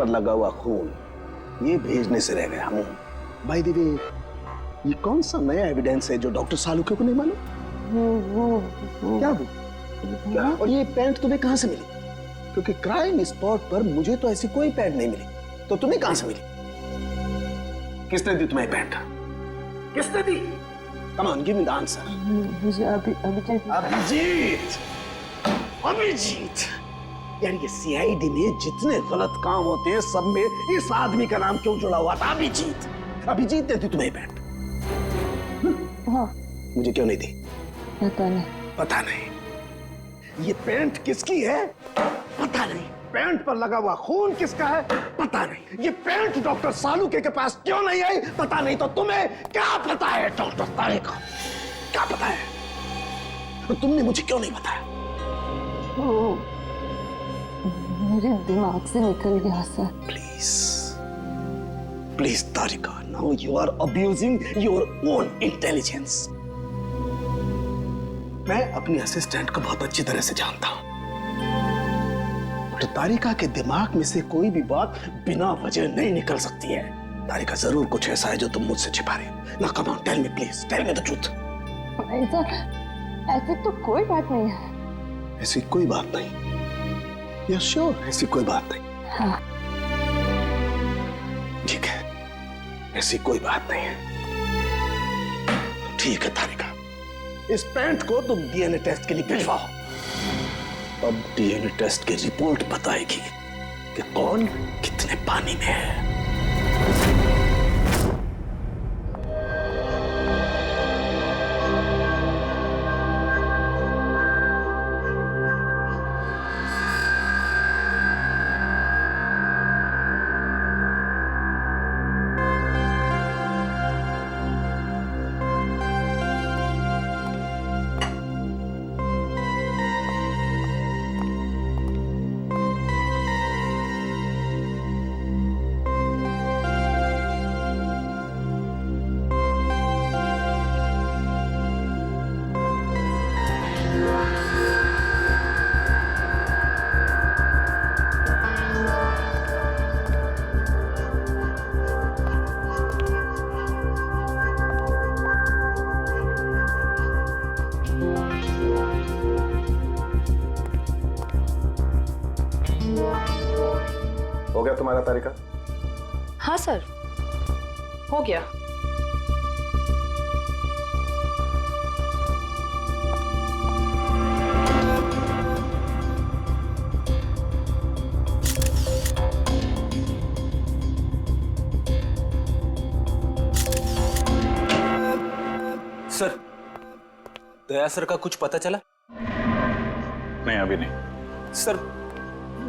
पर लगा हुआ खून ये भेजने से रह गया हूं। भाई देवी, ये कौन सा नया एविडेंस है जो डॉक्टर सालुके को नहीं मालूम? क्या वो? क्या? और ये पैंट तुम्हें कहां से मिली? क्योंकि क्राइम स्पॉट पर मुझे तो ऐसी कोई पैंट नहीं मिली, तो तुम्हें कहां से मिली? किसने दी तुम्हें पैंट? किसने दी? Come on, give me the answer. मुझे अभिजीत यार, ये सीआईडी में जितने गलत काम होते हैं सब में इस आदमी का नाम क्यों जुड़ा हुआ था? अभिजीत ने दी तुम्हें पैंट? हाँ। मुझे क्यों नहीं दी? पता नहीं। ये पैंट किसकी है? पता नहीं। पैंट पर लगा हुआ खून किसका है? पता नहीं। ये पैंट डॉक्टर सालुके के पास क्यों नहीं आई? पता नहीं। तो तुम्हें क्या पता है डॉक्टर तारिका? क्या पता है? तो तुमने मुझे क्यों नहीं बताया? मेरे दिमाग से निकल गया sir. Please Tarika, now you are abusing your own intelligence. मैं अपनी असिस्टेंट को बहुत अच्छी तरह से जानता हूं। तारिका के दिमाग में से कोई भी बात बिना वजह नहीं निकल सकती है। तारिका, जरूर कुछ ऐसा है जो तुम मुझसे छिपा रहे हो। ना, come on, tell me please, tell me the truth. ऐसी तो कोई बात नहीं है। ऐसी कोई बात नहीं? You sure? ऐसी कोई बात नहीं? हाँ। ठीक है, ऐसी कोई बात नहीं है। ठीक है तारिका, इस पैंट को तुम डीएनए टेस्ट के लिए भिजवाओ। अब डीएनए टेस्ट की रिपोर्ट बताएगी कि कौन कितने पानी में है। हो गया तुम्हारा तारिका? हाँ सर, हो गया। सर, दया सर का कुछ पता चला? नहीं, अभी नहीं। सर,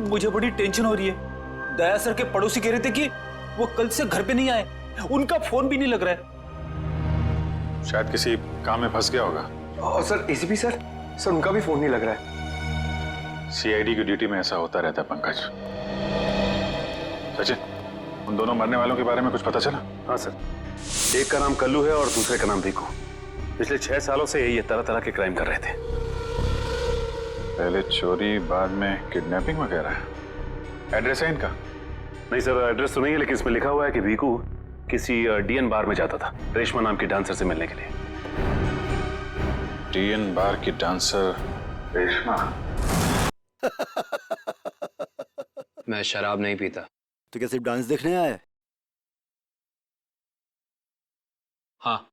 मुझे बड़ी टेंशन हो रही है। दया सर के पड़ोसी कह रहे थे कि वो कल से घर पे नहीं आए, उनका फोन भी नहीं लग रहा है। शायद किसी काम में फंस गया होगा। और सर, एसीपी सर उनका भी फोन नहीं लग रहा है। सीआईडी की ड्यूटी में ऐसा होता रहता है पंकज। सचिन, उन दोनों मरने वालों के बारे में कुछ पता चला? हाँ सर, एक का नाम कल्लू है और दूसरे का नाम भीकू। पिछले 6 सालों से ये तरह तरह के क्राइम कर रहे थे। पहले चोरी, बाद में किडनैपिंग वगैरह। एड्रेस है इनका? नहीं सर, एड्रेस तो नहीं है, लेकिन इसमें लिखा हुआ है कि भीकू किसी डीएन बार में जाता था रेशमा नाम की डांसर से मिलने के लिए। डीएन बार की डांसर रेशमा? मैं शराब नहीं पीता। तो क्या सिर्फ डांस देखने आया है? हाँ।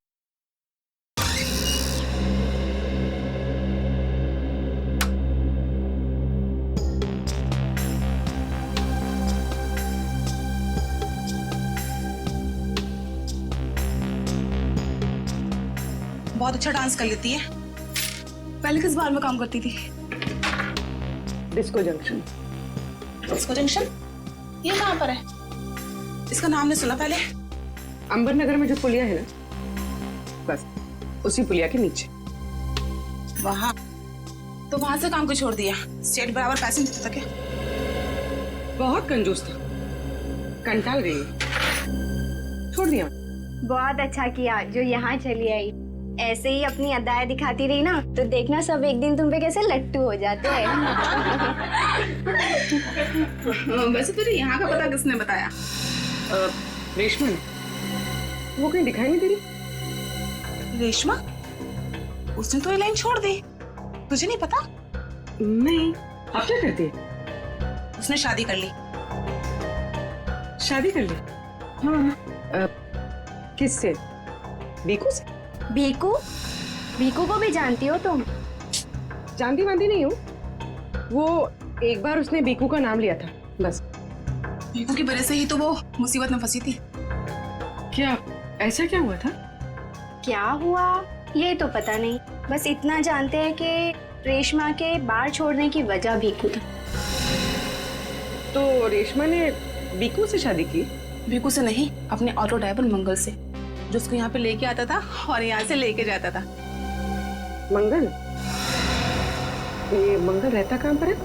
बहुत अच्छा डांस कर लेती है। पहले किस बार में काम करती थी? Disco junction. Disco junction? ये कहाँ पर है? इसका नाम नहीं सुना पहले। अंबर नगर में जो पुलिया है ना, बस उसी पुलिया के नीचे। वहाँ? तो वहां से काम को छोड़ दिया? स्टेट बराबर पैसे नहीं देता क्या? बहुत कंजूस था, कंटाल गई, छोड़ दिया। बहुत अच्छा किया जो यहाँ चली आई। ऐसे ही अपनी अदाएं दिखाती रही ना तो देखना सब एक दिन तुम पे कैसे लट्टू हो जाते हैं। वैसे तुझे यहाँ का पता किसने बताया? रेशमा वो कहीं दिखाई नहीं दे रही। रेशमा? उसने तो ये लाइन छोड़ दी, तुझे नहीं पता? नहीं, अब क्या करती है? उसने शादी कर ली। शादी कर ली? हाँ। किससे? बीकू से? भीकू? भीकू को भी जानती हो तुम? जानती वांती नहीं हूँ, वो एक बार उसने बीकू का नाम लिया था बस। बीकू की वजह से ही तो वो मुसीबत में फंसी थी। क्या ऐसा क्या हुआ था? क्या हुआ ये तो पता नहीं, बस इतना जानते हैं कि रेशमा के बाल छोड़ने की वजह भीकू था। तो रेशमा ने बीकू से शादी की? बीकू से नहीं, अपने ऑटो ड्राइवर मंगल से, जो उसको यहाँ पे लेके आता था और यहाँ से लेके जाता था। मंगल? ये मंगल रहता कहाँ पर है?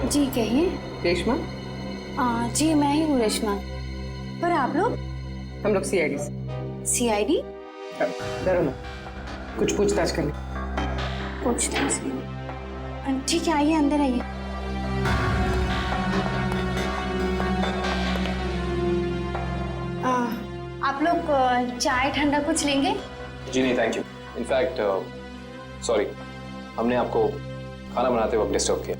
जी कहिए। रेशमा? जी मैं ही हूँ रेशमा, पर आप लोग? हम लोग सीआईडी से। सीआईडी? डरो ना, कुछ पूछताछ करनी। पूछताछ? ठीक है, आइए अंदर आइए। आप लोग चाय ठंडा कुछ लेंगे? जी नहीं, थैंक यू। इनफैक्ट सॉरी, हमने आपको खाना बनाते वक्त डिस्टर्ब किया,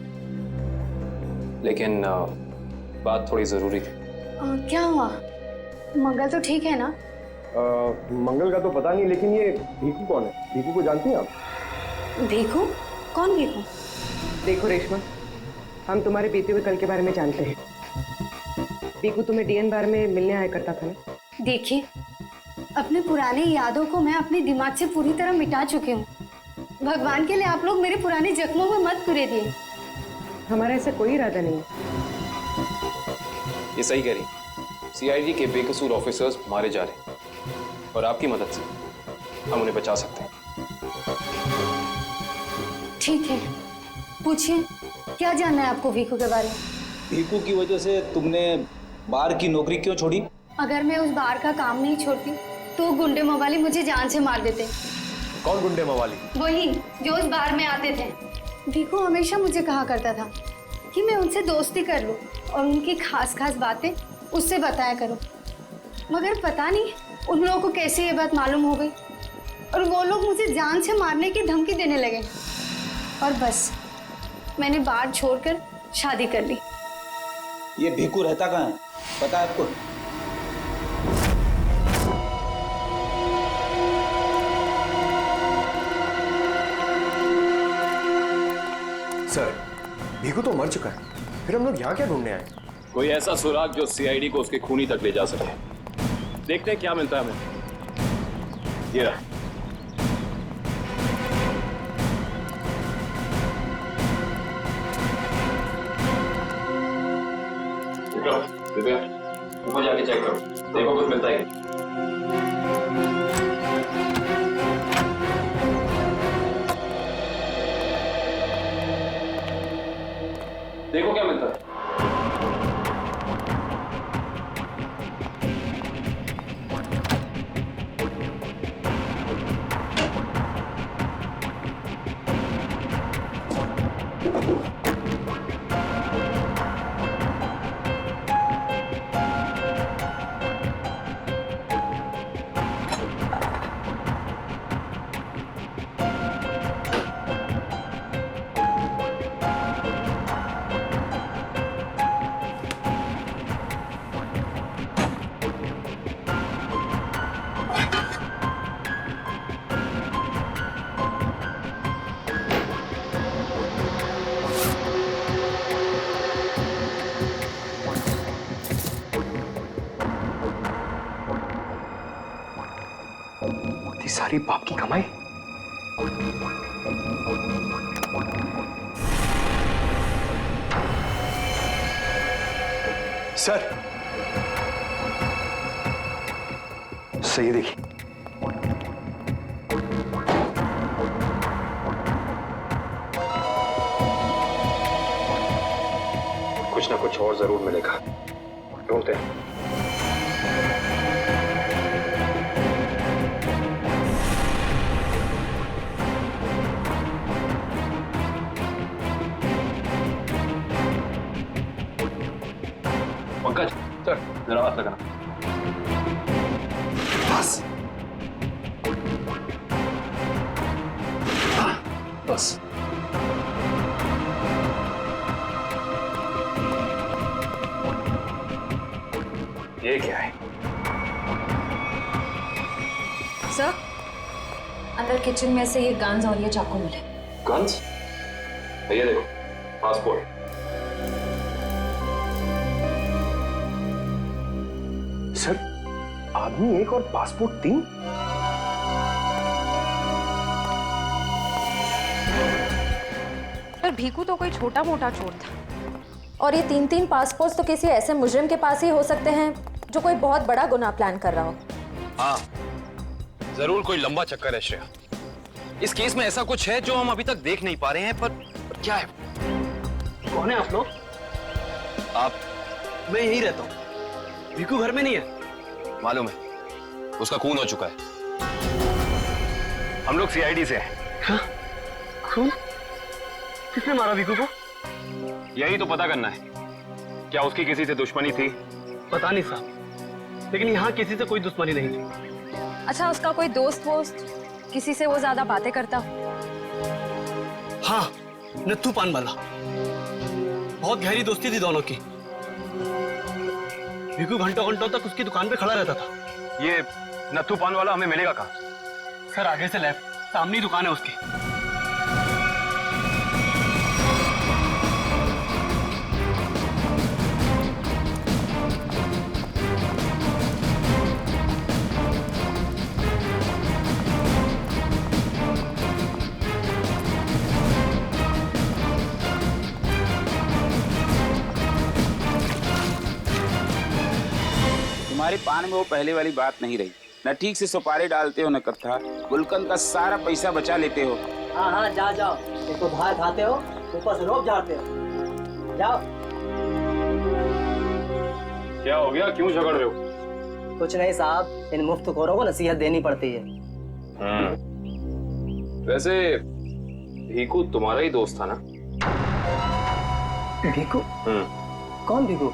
लेकिन बात थोड़ी ज़रूरी थी। क्या हुआ? मंगल तो ठीक है ना? मंगल का तो पता नहीं, लेकिन ये भीकू कौन है? भीकू को जानती हैं आप? भीकू? कौन भीकू? देखो रेशमा, हम तुम्हारे बीते हुए कल के बारे में जानते हैं। भीकू तुम्हें डीएन बार में मिलने आया करता था ना? देखिए, अपने पुराने यादों को मैं अपने दिमाग से पूरी तरह मिटा चुकी हूँ। भगवान के लिए आप लोग मेरे पुराने जख्मों में मत पूरे दिए। हमारा ऐसा कोई इरादा नहीं है। ये सही कह रही। सीआईडी के बेकसूर ऑफिसर्स मारे जा रहे हैं और आपकी मदद से हम उन्हें बचा सकते हैं। ठीक है, पूछिए, क्या जानना है आपको भीकू के बारे में? भीकू की वजह से तुमने बार की नौकरी क्यों छोड़ी? अगर मैं उस बार का काम नहीं छोड़ती तो गुंडे मवाली मुझे जान से मार देते। कौन गुंडे मवाली? वही जो उस बार में आते थे। भीकू हमेशा मुझे कहा करता था कि मैं उनसे दोस्ती कर लूं और उनकी खास खास बातें उससे बताया करूं, मगर पता नहीं उन लोगों को कैसे ये बात मालूम हो गई और वो लोग मुझे जान से मारने की धमकी देने लगे और बस मैंने बार छोड़कर शादी कर ली। ये भीकू रहता कहाँ है, पता है आपको? सर, भीकू तो मर चुका है, फिर हम लोग यहाँ क्या ढूंढने आए? कोई ऐसा सुराग जो सीआईडी को उसके खूनी तक ले जा सके। देखते हैं क्या मिलता है हमें। ये रहा। दिव्या, ऊपर जाके चेक करो, देखो कुछ मिलता है क्या। देखो क्या मिलता है। सारी बाप की कमाई। सर, सही देखिए। कुछ ना कुछ और जरूर मिलेगा, ढूंढते हैं। पंकज सर, जरा हाथ लगाना। बस बस ये क्या है? सर, अंदर किचन में से ये गन्स और ये चाकू मिले। गन्स? ये देखो, पासपोर्ट। सर, आदमी एक और पासपोर्ट 3? पर भीकू तो कोई छोटा मोटा चोर था, और ये 3-3 पासपोर्ट तो किसी ऐसे मुजरिम के पास ही हो सकते हैं जो कोई बहुत बड़ा गुनाह प्लान कर रहा हो। हाँ, जरूर कोई लंबा चक्कर है श्रेया। इस केस में ऐसा कुछ है जो हम अभी तक देख नहीं पा रहे हैं, पर क्या है? कौन है आप लोग? आप? मैं यहीं रहता हूँ, भीकू घर में नहीं है। मालूम है, उसका खून हो चुका है। हम लोग सीआईडी से हैं। हाँ? खून? किसने मारा भीकू को? यही तो पता करना है। क्या उसकी किसी से दुश्मनी थी? पता नहीं साहब, लेकिन यहाँ किसी से कोई दुश्मनी नहीं थी। अच्छा, उसका कोई दोस्त वोस्त, किसी से वो ज्यादा बातें करता? हाँ, नत्थू पान वाला। बहुत गहरी दोस्ती थी दोनों की। भीकू घंटों घंटों तक उसकी दुकान पे खड़ा रहता था। ये नत्थू पान वाला हमें मिलेगा कहाँ? सर, आगे से लेफ्ट, सामने ही दुकान है उसकी। तुम्हारे पान में वो पहले वाली बात नहीं रही। न ठीक से सुपारी डालते हो न कत्था। गुलकंद का सारा पैसा बचा लेते हो। हाँ हाँ, जाओ जाओ। एक तो धार खाते हो, ऊपर से रोब झाड़ते हो। जाओ। क्या हो गया, क्यों झगड़ रहे हो? कुछ नहीं साहब, इन मुफ्तखोरों को नसीहत देनी पड़ती है। वैसे भीकू तुम्हारा ही दोस्त था ना? भीकू? कौन भीकू?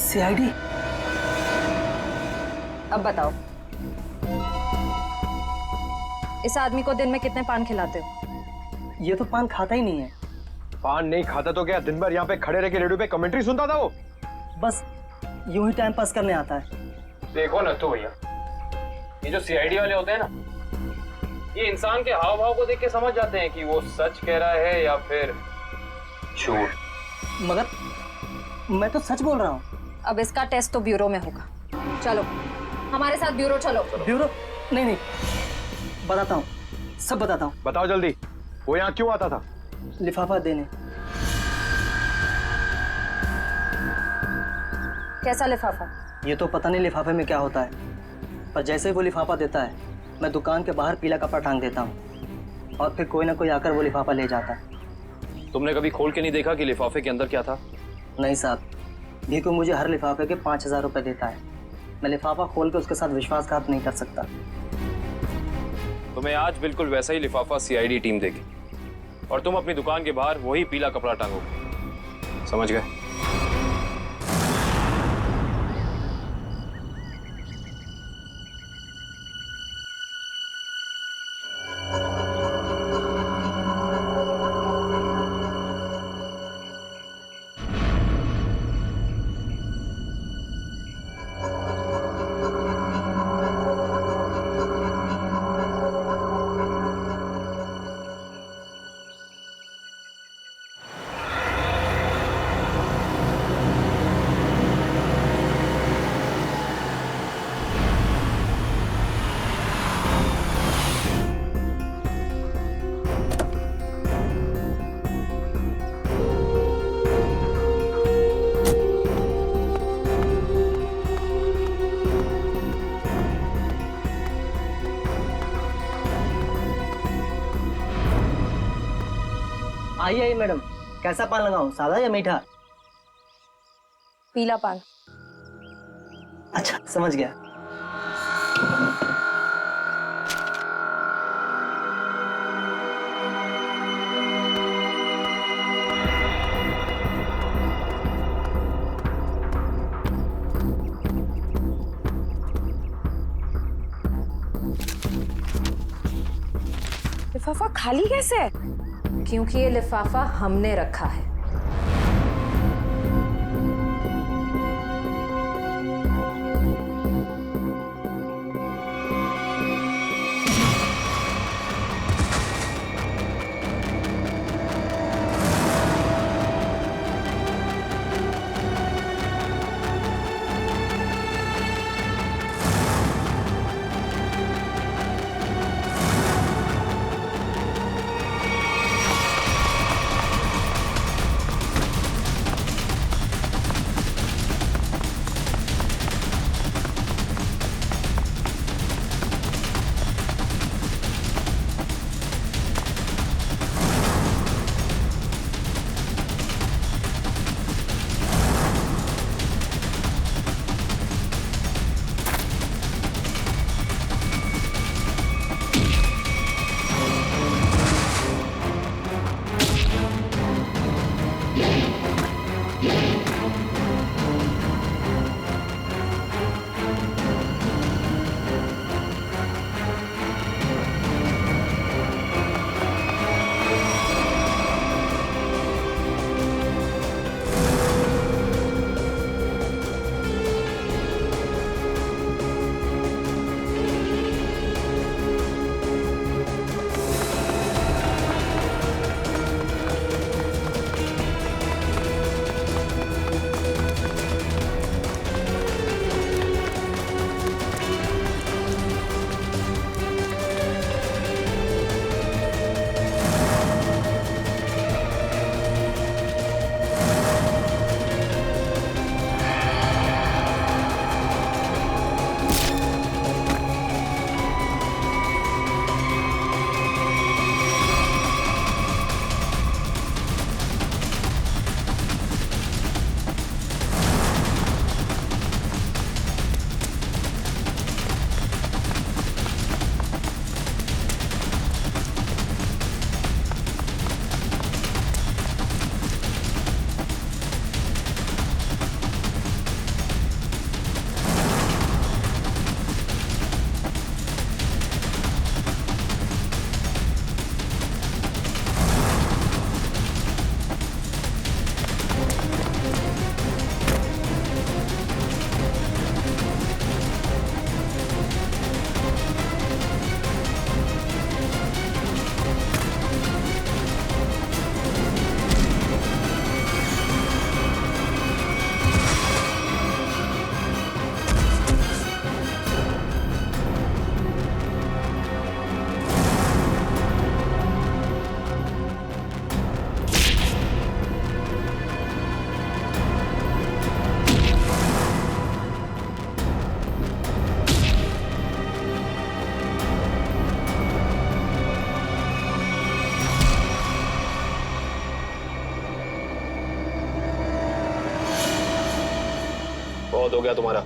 सीआईडी? अब बताओ, इस आदमी को दिन में कितने पान खिलाते हो? ये तो पान खाता ही नहीं है। पान नहीं खाता तो क्या दिन भर यहाँ पे खड़े रह के रेडियो पे कमेंट्री सुनता था वो? बस यूं ही टाइम पास करने आता है। देखो नत्थू भैया, ये जो सीआईडी वाले होते हैं ना, ये इंसान के हाव भाव को देख के समझ जाते हैं कि वो सच कह रहा है या फिर झूठ। मगर मैं तो सच बोल रहा हूँ। अब इसका टेस्ट तो ब्यूरो में होगा। चलो हमारे साथ ब्यूरो चलो। ब्यूरो? नहीं नहीं, बताता हूँ, सब बताता हूँ। बताओ जल्दी, वो यहाँ क्यों आता था? लिफाफा देने। कैसा लिफाफा? ये तो पता नहीं लिफाफे में क्या होता है, पर जैसे ही वो लिफाफा देता है, मैं दुकान के बाहर पीला कपड़ा टांग देता हूँ और फिर कोई ना कोई आकर वो लिफाफा ले जाता है। तुमने कभी खोल के नहीं देखा कि लिफाफे के अंदर क्या था? नहीं साहब, भीकू मुझे हर लिफाफे के 5,000 रुपए देता है। मैं लिफाफा खोल के उसके साथ विश्वासघात नहीं कर सकता। तुम्हें आज बिल्कुल वैसा ही लिफाफा सीआईडी टीम देगी और तुम अपनी दुकान के बाहर वही पीला कपड़ा टांगोगे। समझ गए? आइए मैडम, कैसा पान लगाऊं, सादा या मीठा? पीला पान। अच्छा, समझ गया। लिफाफा खाली कैसे है? क्योंकि ये लिफाफा हमने रखा है। बहुत हो गया तुम्हारा,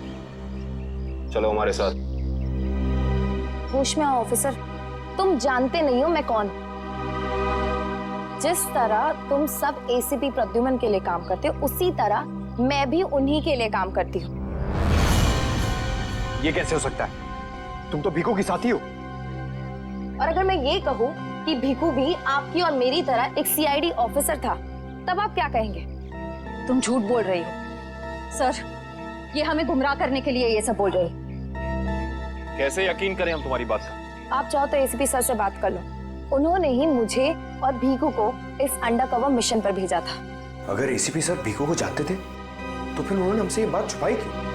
चलो हमारे साथ। होश में आओ ऑफिसर, तुम जानते नहीं हो मैं कौन। जिस तरह तुम सब एसीपी प्रद्युमन के लिए काम करते हो, उसी तरह मैं भी उन्हीं के लिए काम करती हूँ। ये कैसे हो सकता है? तुम तो भीखू की साथी हो। और अगर मैं ये कहूँ कि भीखू भी आपकी और मेरी तरह एक सीआईडी ऑफिसर था, तब आप क्या कहेंगे? तुम झूठ बोल रही हो सर, ये हमें गुमराह करने के लिए ये सब बोल रही। कैसे यकीन करें हम तुम्हारी बात का? आप चाहो तो एसीपी सर से बात कर लो, उन्होंने ही मुझे और भीखू को इस अंडरकवर मिशन पर भेजा था। अगर एसीपी सर भीखू को जानते थे तो फिर उन्होंने हमसे ये बात छुपाई क्यों?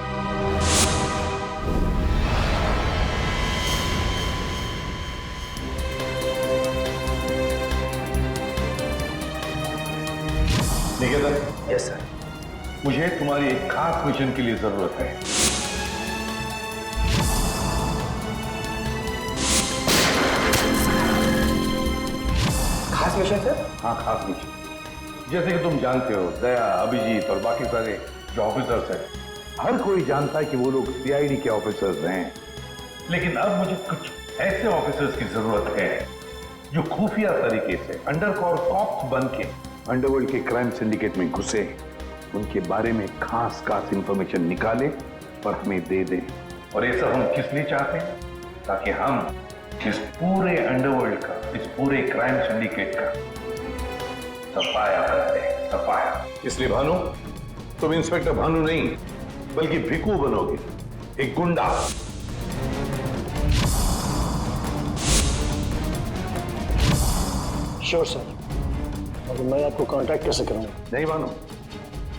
निकेतन। Yes sir. मुझे तुम्हारी एक खास मिशन के लिए जरूरत है। खास इन्फॉर्मेशन सर? हाँ, खास मिशन। जैसे कि तुम जानते हो, दया, अभिजीत और बाकी सारे जो ऑफिसर्स हैं, हर कोई जानता है कि वो लोग सीआईडी के ऑफिसर्स हैं। लेकिन अब मुझे कुछ ऐसे ऑफिसर्स की जरूरत है जो खुफिया तरीके से अंडरकवर कॉप्स बन के अंडरवर्ल्ड के क्राइम सिंडिकेट में घुसे, उनके बारे में खास इंफॉर्मेशन निकाले और हमें दे दे। और ये सब हम किस लिए चाहते हैं? ताकि हम इस पूरे अंडरवर्ल्ड का, इस पूरे क्राइम सिंडिकेट का सफाया करते हैं, सफाया। इसलिए भानु, तुम इंस्पेक्टर भानु नहीं बल्कि भिकू बनोगे, एक गुंडा। Sure sir. और मैं आपको कांटेक्ट कैसे करूंगा? नहीं भानु,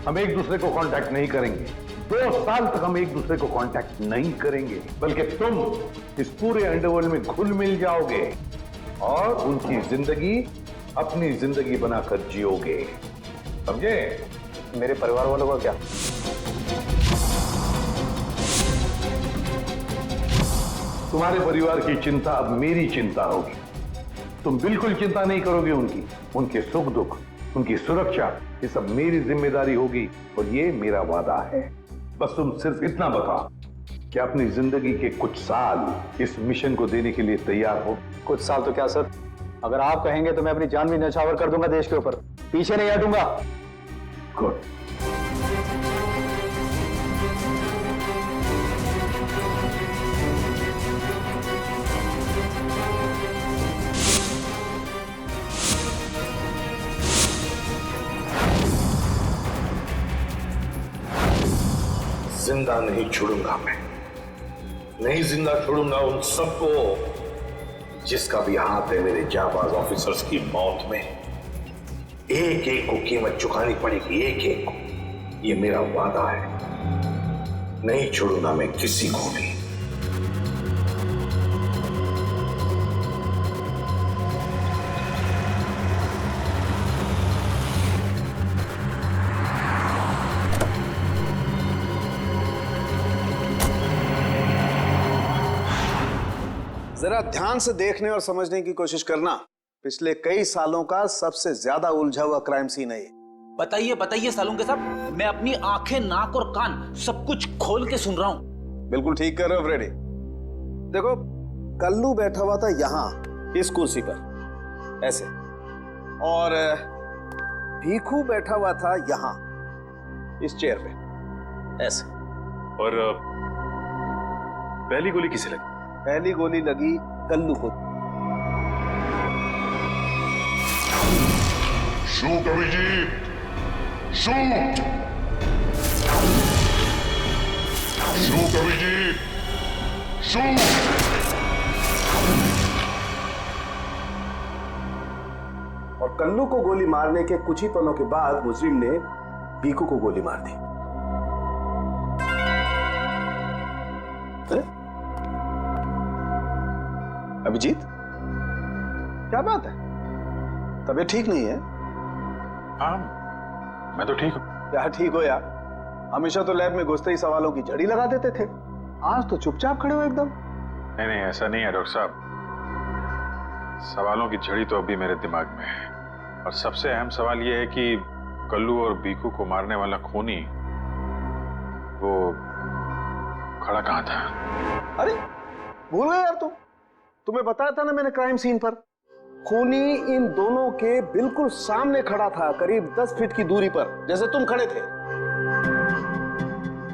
हम एक दूसरे को कांटेक्ट नहीं करेंगे। 2 साल तक हम एक दूसरे को कांटेक्ट नहीं करेंगे, बल्कि तुम इस पूरे अंडरवर्ल्ड में घुल मिल जाओगे और उनकी जिंदगी अपनी जिंदगी बनाकर जियोगे, समझे? मेरे परिवार वालों का क्या? तुम्हारे परिवार की चिंता अब मेरी चिंता होगी। तुम बिल्कुल चिंता नहीं करोगे उनकी, उनके सुख दुख, उनकी सुरक्षा, ये सब मेरी जिम्मेदारी होगी और ये मेरा वादा है। बस तुम सिर्फ इतना बताओ कि अपनी जिंदगी के कुछ साल इस मिशन को देने के लिए तैयार हो। कुछ साल तो क्या सर, अगर आप कहेंगे तो मैं अपनी जान भी न्यौछावर कर दूंगा देश के ऊपर, पीछे नहीं हटूंगा। गुड। जिंदा नहीं छोड़ूंगा मैं, नहीं जिंदा छोड़ूंगा उन सबको जिसका भी हाथ है मेरे जाबाज ऑफिसर्स की मौत में। एक एक को कीमत चुकानी पड़ेगी, एक एक को। ये मेरा वादा है, नहीं छोड़ूंगा मैं किसी को भी। जरा ध्यान से देखने और समझने की कोशिश करना। पिछले कई सालों का सबसे ज्यादा उलझा हुआ क्राइम सीन है ये। बताइए बताइए सालून के साहब, मैं अपनी आंखें, नाक और कान सब कुछ खोल के सुन रहा हूं। बिल्कुल ठीक कर रहे हो फ्रेडी। देखो, कल्लू बैठा हुआ था यहाँ इस कुर्सी पर ऐसे, और भीखू बैठा हुआ था यहाँ इस चेयर पे ऐसे। और पहली गोली किसे लगी? पहली गोली लगी कल्लू को। Shoot Abhijeet, shoot, shoot Abhijeet, shoot. और कल्लू को गोली मारने के कुछ ही पलों के बाद मुजरिम ने भीखू को गोली मार दी। अभिजीत, क्या बात है? तबीयत ठीक नहीं है? हाँ, मैं तो ठीक हूँ। क्या ठीक हो यार? हमेशा तो लैब में घुसते ही सवालों की झड़ी लगा देते थे, आज तो चुपचाप खड़े हो एकदम। नहीं नहीं, ऐसा नहीं है डॉक्टर साहब। सवालों की झड़ी तो अभी मेरे दिमाग में है, और सबसे अहम सवाल यह है कि कल्लू और भीखू को मारने वाला खूनी वो खड़ा कहाँ था? अरे भूल गए यार तुम। तुम्हें बताया था ना मैंने क्राइम सीन पर, खूनी इन दोनों के बिल्कुल सामने खड़ा था, करीब 10 फीट की दूरी पर, जैसे तुम खड़े थे।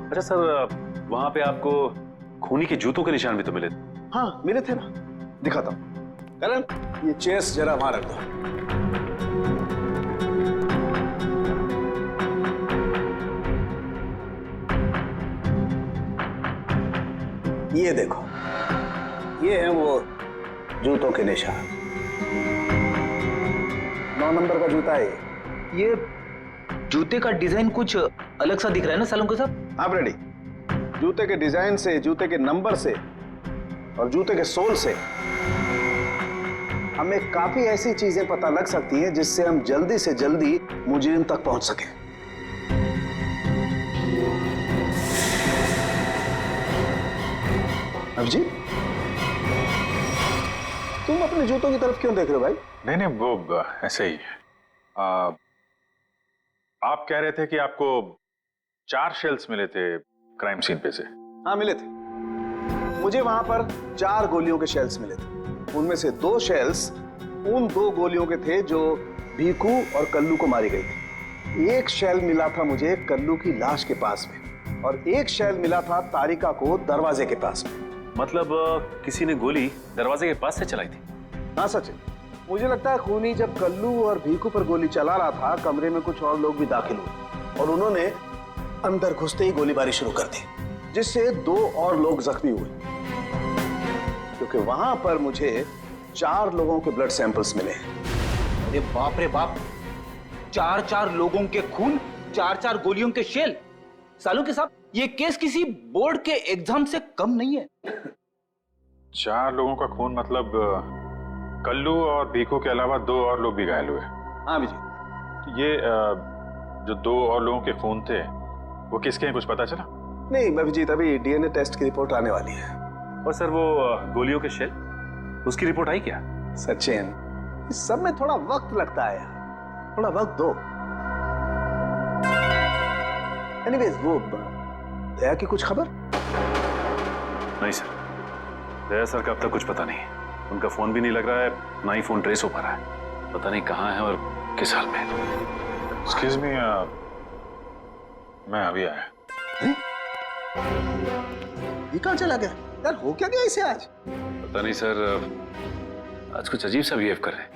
अच्छा सर, वहां पे आपको खूनी के जूतों के निशान भी तो मिले थे? हाँ मिले थे ना, दिखाता हूं। करण, ये चेयर्स जरा वहां रख दो। ये देखो, ये है वो जूतों के निशान। 9 नंबर का जूता है ये। जूते का डिजाइन कुछ अलग सा दिख रहा है ना सालून के साहब? हाँ रेडी। जूते के डिजाइन से, जूते के नंबर से और जूते के सोल से हमें काफी ऐसी चीजें पता लग सकती हैं जिससे हम जल्दी से जल्दी मुजरिम तक पहुंच सकें। अभिजीत, तुम अपने जूतों की तरफ क्यों देख रहे हो भाई? नहीं नहीं, वो ऐसे ही। आप कह रहे थे कि आपको 4 शेल्स मिले थे क्राइम सीन पे से। हाँ मिले थे, मुझे वहां पर 4 गोलियों के शेल्स मिले थे। उनमें से 2 शेल्स उन 2 गोलियों के थे जो भीखू और कल्लू को मारी गई थी। एक शेल मिला था मुझे कल्लू की लाश के पास में और एक शेल मिला था तारिका को दरवाजे के पास में। मतलब किसी ने गोली दरवाजे के पास से चलाई थी? हाँ सचिन, मुझे लगता है खूनी जब कल्लू और भीखू पर गोली चला रहा था, कमरे में कुछ और लोग भी दाखिल हुए और उन्होंने अंदर घुसते ही गोलीबारी शुरू कर दी, जिससे 2 और लोग जख्मी हुए। क्योंकि वहां पर मुझे 4 लोगों के ब्लड सैंपल्स मिले। अरे बाप रे बाप, 4 लोगों के खून, 4 गोलियों के शेल। सालू के साहब, ये केस किसी बोर्ड के एग्जाम से कम नहीं है। 4 लोगों का खून मतलब कल्लू और भीखू के अलावा 2 और लोग भी घायल हुए। हाँ विजय, ये जो 2 और लोगों के खून थे वो किसके हैं, कुछ पता चला? नहीं अभिजीत, अभी डीएनए टेस्ट की रिपोर्ट आने वाली है। और सर वो गोलियों के शेल, उसकी रिपोर्ट आई क्या? सचिन, इस सब में थोड़ा वक्त लगता है यार, थोड़ा वक्त दो। एनीवेज, वो दया की कुछ खबर? नहीं सर, दया सर का अब तक कुछ पता नहीं। उनका फोन भी नहीं लग रहा है, ना ही फोन ट्रेस हो पा रहा है। पता नहीं कहाँ है और किस हाल में। एक्सक्यूज मी, मैं अभी आया। ये कहाँ चला गया यार? हो क्या गया इसे आज? पता नहीं सर, आज कुछ अजीब सा बिहेव कर रहे हैं।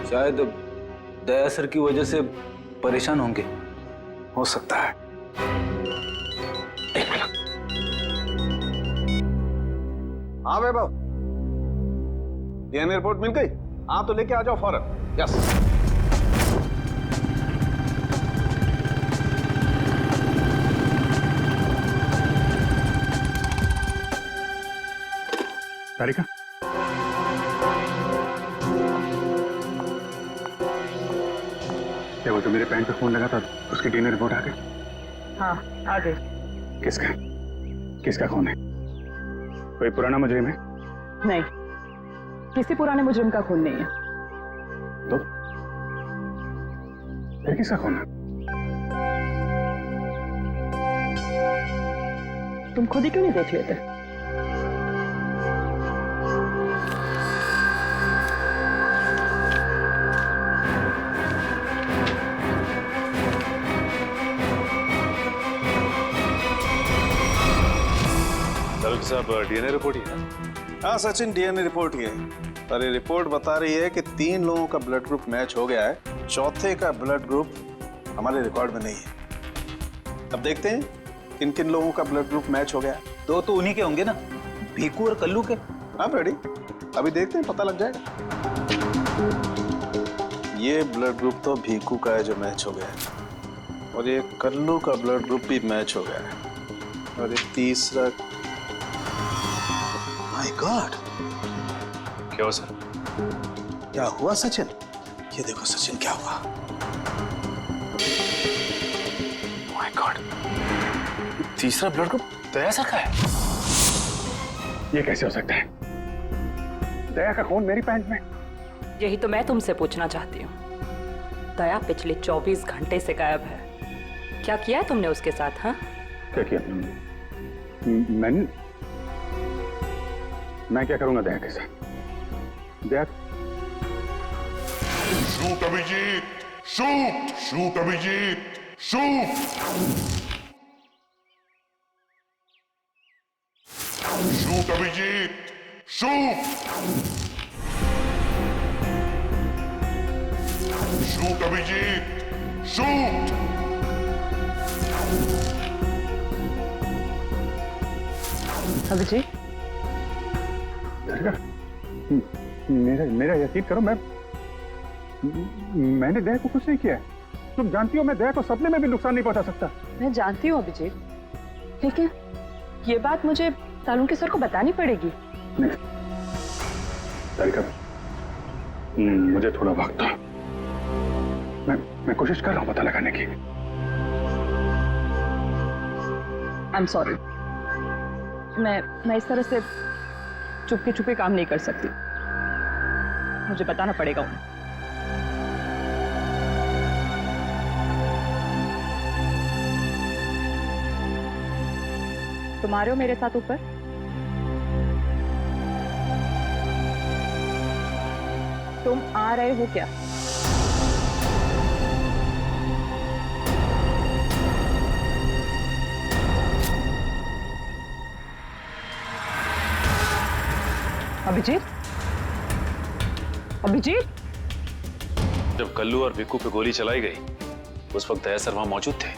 शायद दया सर की वजह से परेशान होंगे। हो सकता है। एक मिनट। हाँ वैभव, डीएनए रिपोर्ट मिल गई? हाँ तो लेके आ जाओ फौरन। यस। तारिका, क्या वो जो मेरे पैंट पे खून लगा था उसकी डीएनए रिपोर्ट आ गई? हाँ आ गई। किसका किसका खून है? कोई पुराना मुजरिम है? नहीं, किसी पुराने मुजरिम का खून नहीं है। तो फिर किसका खून है? तुम खुद ही क्यों नहीं देख लेते? साहब, डीएनए रिपोर्ट ही है? हाँ सचिन, डीएनए रिपोर्ट ही है। और ये रिपोर्ट बता रही है कि 3 लोगों का ब्लड ग्रुप मैच हो गया है, चौथे का ब्लड ग्रुप हमारे रिकॉर्ड में नहीं है। अब देखते हैं किन किन लोगों का ब्लड ग्रुप मैच हो गया। 2 तो उन्हीं के होंगे ना, भीखू और कल्लू के। हाँ रेडी, अभी देखते हैं, पता लग जाएगा। ये ब्लड ग्रुप तो भीखू का है जो मैच हो गया है, और ये कल्लू का ब्लड ग्रुप भी मैच हो गया है, और ये तीसरा। माय गॉड, क्या हुआ सर? क्या हुआ सचिन? ये देखो सचिन, क्या हुआ? माय गॉड, तीसरा ब्लड ग्रुप दया सर का है। ये कैसे हो सकता है? दया का खून मेरी पैंट में। यही तो मैं तुमसे पूछना चाहती हूँ। दया पिछले 24 घंटे से गायब है। क्या किया है तुमने उसके साथ? हाँ, क्या किया? मैं क्या करूंगा दया के साथ? Daya, shoot Abhijeet, shoot, shoot Abhijeet, shoot, shoot Abhijeet, shoot, shoot Abhijeet, shoot. Abhijeet, मेरा यकीन करो, मैंने दया को कुछ नहीं किया है। तुम जानती हो मैं दया को सपने में भी नुकसान नहीं पहुंचा सकता। मैं जानती हूँ अभिजीत, लेकिन ये बात मुझे सालुंके सर को बतानी पड़ेगी। तारिका, मुझे थोड़ा वक्त था। मैं कोशिश कर रहा हूं पता लगाने की। आई एम सॉरी, मैं इस तरह से चुपके छुपे काम नहीं कर सकती, मुझे बताना पड़ेगा उन्हें। तुम आ रहे हो मेरे साथ ऊपर? तुम आ रहे हो क्या? अभिजीत, अभिजीत, जब कल्लू और भिक्कू पे गोली चलाई गई उस वक्त दया सर वहां मौजूद थे।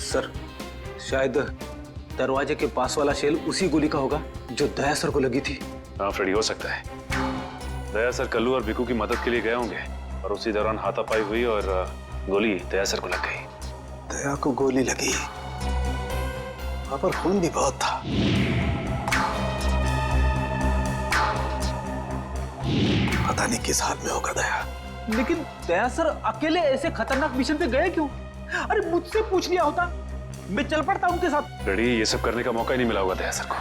सर शायद दरवाजे के पास वाला शेल उसी गोली का होगा जो दया सर को लगी थी। हाँ फ्रेडी, हो सकता है दया सर कल्लू और भिक्कू की मदद के लिए गए होंगे और उसी दौरान हाथापाई हुई और गोली दया सर को लग गई। दया को गोली लगी, वहां पर खून भी बहुत था। पता नहीं किस हाल में होगा दया। लेकिन दया सर अकेले ऐसे खतरनाक मिशन पे गए क्यों? अरे मुझसे पूछ लिया होता, मैं चल पड़ता उनके साथ। फ्रेडी, ये सब करने का मौका ही नहीं मिला होगा दया सर को।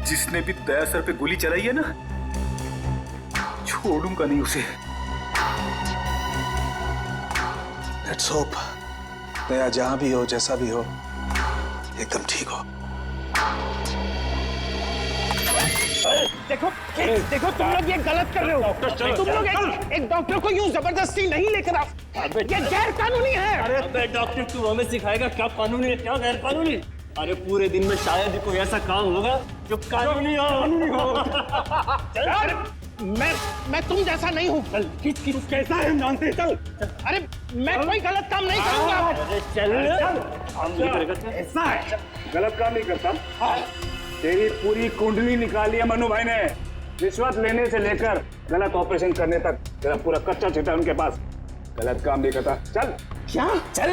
जिसने भी दया सर पे गोली चलाई है ना, छोड़ूंगा नहीं उसे। लेट्स होप दया जहां भी हो, जैसा भी हो, एकदम ठीक हो। देखो देखो, तुम लोग ये गलत कर रहे हो। तुम लोग एक डॉक्टर को यूं जबरदस्ती नहीं लेकर आओ, ये गैर कानूनी है। अरे डॉक्टर, तू हमें सिखाएगा क्या कानूनी है क्या गैर कानूनी? अरे पूरे दिन में शायद ही कोई ऐसा काम होगा जो कानूनी हो। मैं तुम जैसा नहीं हूँ। किस कैसा है हम जानते हैं। चल। अरे मैं कोई गलत काम नहीं करूंगा। अरे चल। ऐसा है, गलत काम नहीं करता। तेरी पूरी कुंडली निकाली है मनु भाई ने, रिश्वत लेने से लेकर गलत ऑपरेशन करने तक तेरा पूरा कच्चा चिट्ठा उनके पास। गलत काम नहीं करता। चल। क्या? चल।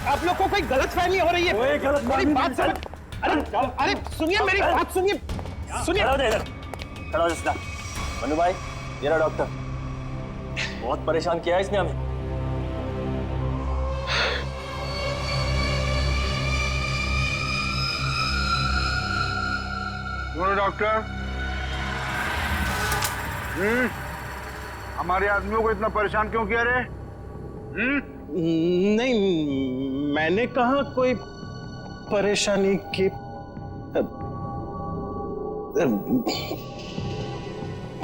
आप लोग को कोई गलत फहमी हो रही है। मेरी बात समझ। अरे सुनिए, मेरी बात सुनिए। खड़ा हो जा। मनु भाई, ये रहा डॉक्टर। बहुत परेशान किया है इसने हमें। डॉक्टर, हमारे आदमियों को इतना परेशान क्यों किया रे? नहीं, मैंने कहा कोई परेशानी की।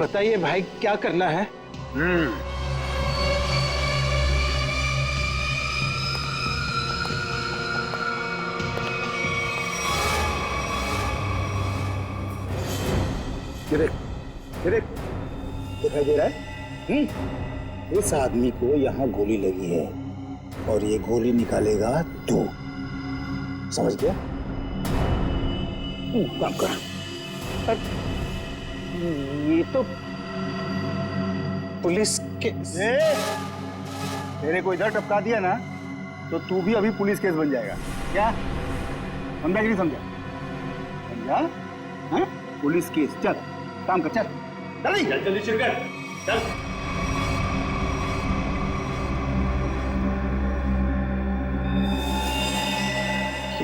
बताइए भाई, क्या करना है? दिखाई दे रहा है? इस आदमी को यहाँ गोली लगी है और ये गोली निकालेगा तू, समझ गया? काम कर। ये तो पुलिस के तेरे को इधर टपका दिया ना तो तू भी अभी पुलिस केस बन जाएगा। क्या समझा कि नहीं समझा? समझा? हाँ? Police case. चल काम कर, चल जल्दी शुरू कर। चल।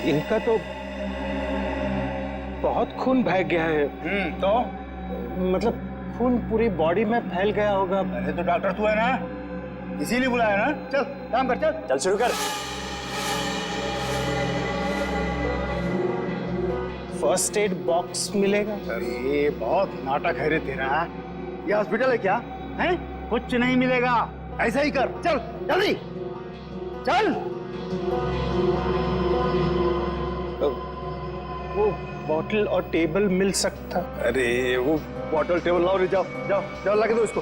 इनका तो बहुत खून बह गया है। तो मतलब खून पूरी बॉडी में फैल गया होगा। अरे तो डॉक्टर तू है ना, इसीलिए बुलाया ना। चल काम कर, चल शुरू कर। फर्स्ट एड बॉक्स मिलेगा? अरे बहुत नाटक है रे तेरा। ये हॉस्पिटल है क्या? है कुछ नहीं मिलेगा, ऐसा ही कर। चल जल्दी चल। वो बॉटल और टेबल मिल सकता? अरे वो बॉटल टेबल लाओ रे, जाओ जाओ जाओ, लगा दो इसको।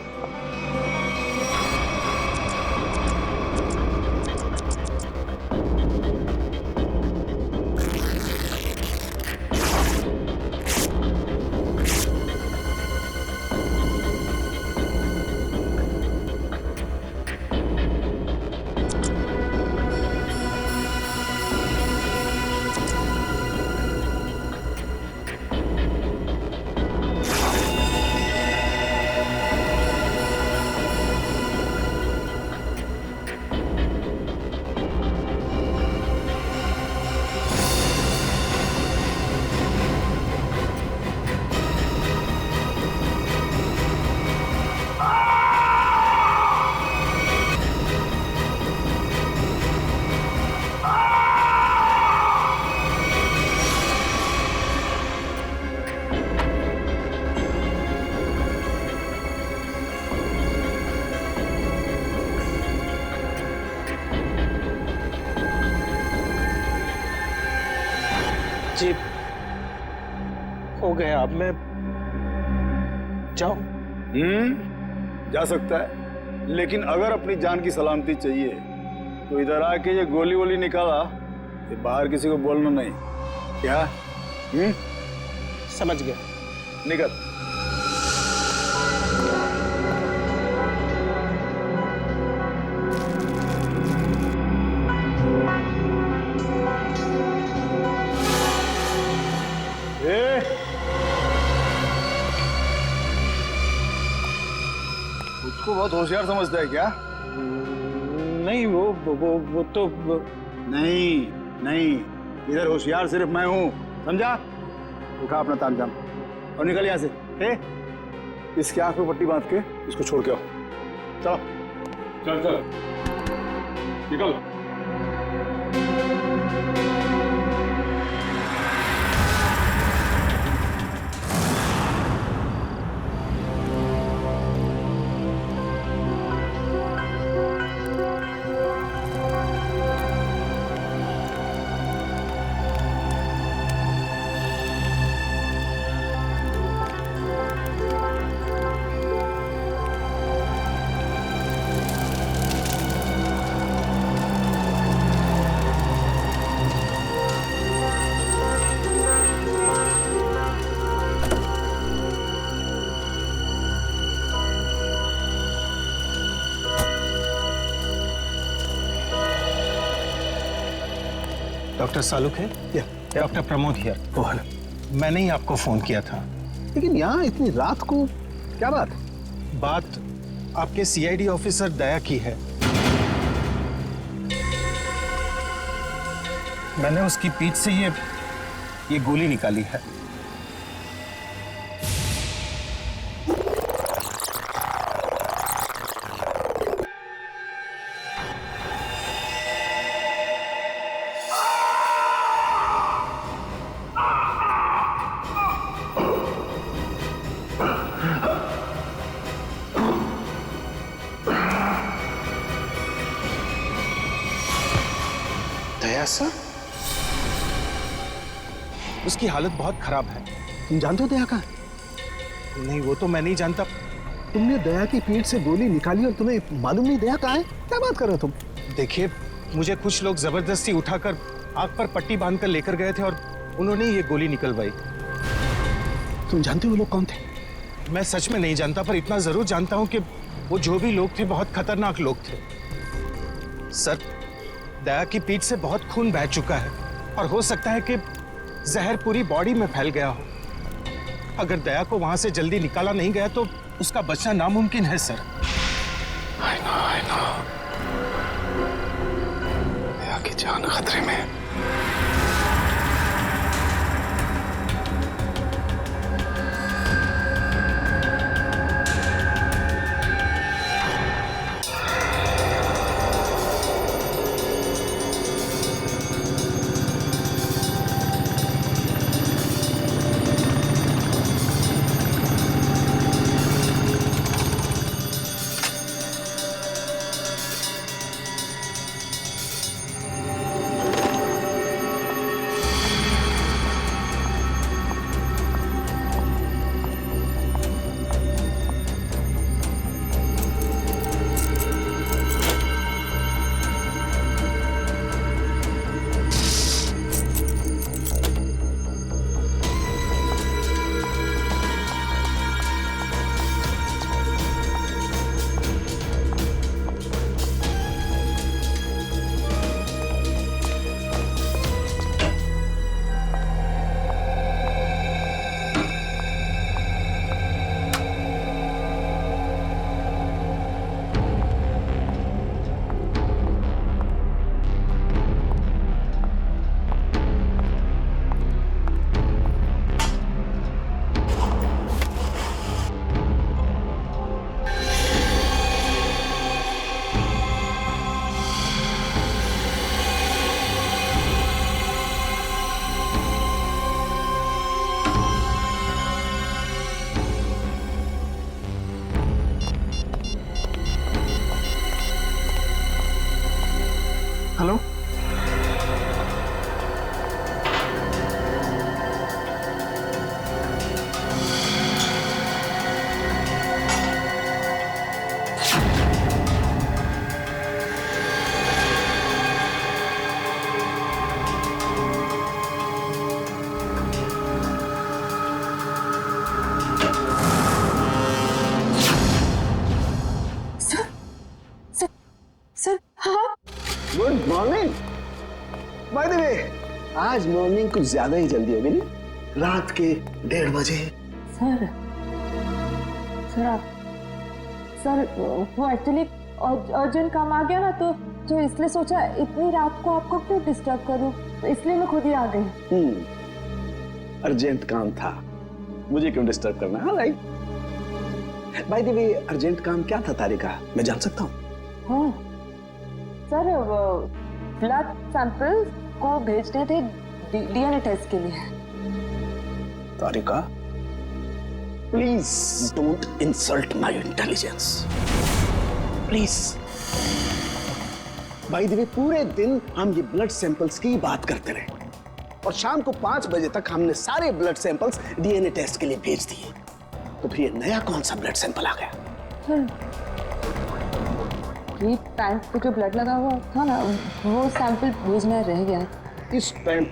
जी हो गया, अब मैं जाऊं? जा सकता है, लेकिन अगर अपनी जान की सलामती चाहिए तो इधर आके ये गोली वोली निकाला, ये बाहर किसी को बोलना नहीं, क्या? समझ गया। निकल। उसको बहुत होशियार समझता है क्या? नहीं, वो तो नहीं, इधर होशियार सिर्फ मैं हूँ, समझा? उठा अपना तामझाम और निकल यहाँ से। इसके आंख पे पट्टी बांध के इसको छोड़ के आओ। चलो। चल निकल। डॉक्टर सालुक है? Doctor Pramod here. मैंने ही आपको फोन किया था। लेकिन यहाँ इतनी रात को क्या बात? बात आपके सीआईडी ऑफिसर दया की है। मैंने उसकी पीठ से ये गोली निकाली है। दया सर? उसकी हालत बहुत खराब है। तुम जानते हो दया का? नहीं, वो तो मैं नहीं जानता। तुमने दया की पीठ से गोली निकाली और तुम्हें मालूम नहीं दया कहाँ है? क्या बात कर रहे हो तुम? देखिए, मुझे कुछ लोग जबरदस्ती उठाकर आंख पर पट्टी बांधकर लेकर गए थे और उन्होंने ये गोली निकलवाई। तुम जानते हो वो लोग कौन थे? मैं सच में नहीं जानता, पर इतना जरूर जानता हूं कि वो जो भी लोग थे बहुत खतरनाक लोग थे। सर, दया की पीठ से बहुत खून बह चुका है और हो सकता है कि जहर पूरी बॉडी में फैल गया हो। अगर दया को वहां से जल्दी निकाला नहीं गया तो उसका बचना नामुमकिन है सर। I know। दया की जान खतरे में है। हेलो, सर हाँ गुड मॉर्निंग। बाय द वे, आज मॉर्निंग कुछ ज्यादा ही जल्दी हो गई नहीं? रात के 1:30 बजे। सर सर वो एक्चुअली अर्जेंट काम आ गया ना, तो इसलिए सोचा इतनी रात को आपको क्यों डिस्टर्ब करूं, तो इसलिए मैं खुद ही आ गई। अर्जेंट काम था, मुझे क्यों डिस्टर्ब करना है? Right. Bye the way, urgent काम क्या था तारिका, मैं जान सकता हूँ? हाँ सर, ब्लड सैंपल को भेजने थे डीएनए टेस्ट के लिए। Tarika, please don't insult my intelligence, please. By the way, पूरे दिन हम ये ब्लड सैंपल्स की बात करते रहे और शाम को 5 बजे तक हमने सारे ब्लड सैंपल्स डीएनए टेस्ट के लिए भेज दिए। तो फिर ये नया कौन सा ब्लड सैंपल आ गया? ये पैंट पे जो ब्लड लगा हुआ था ना, वो सैंपल भेजना रह गया। इस पैंट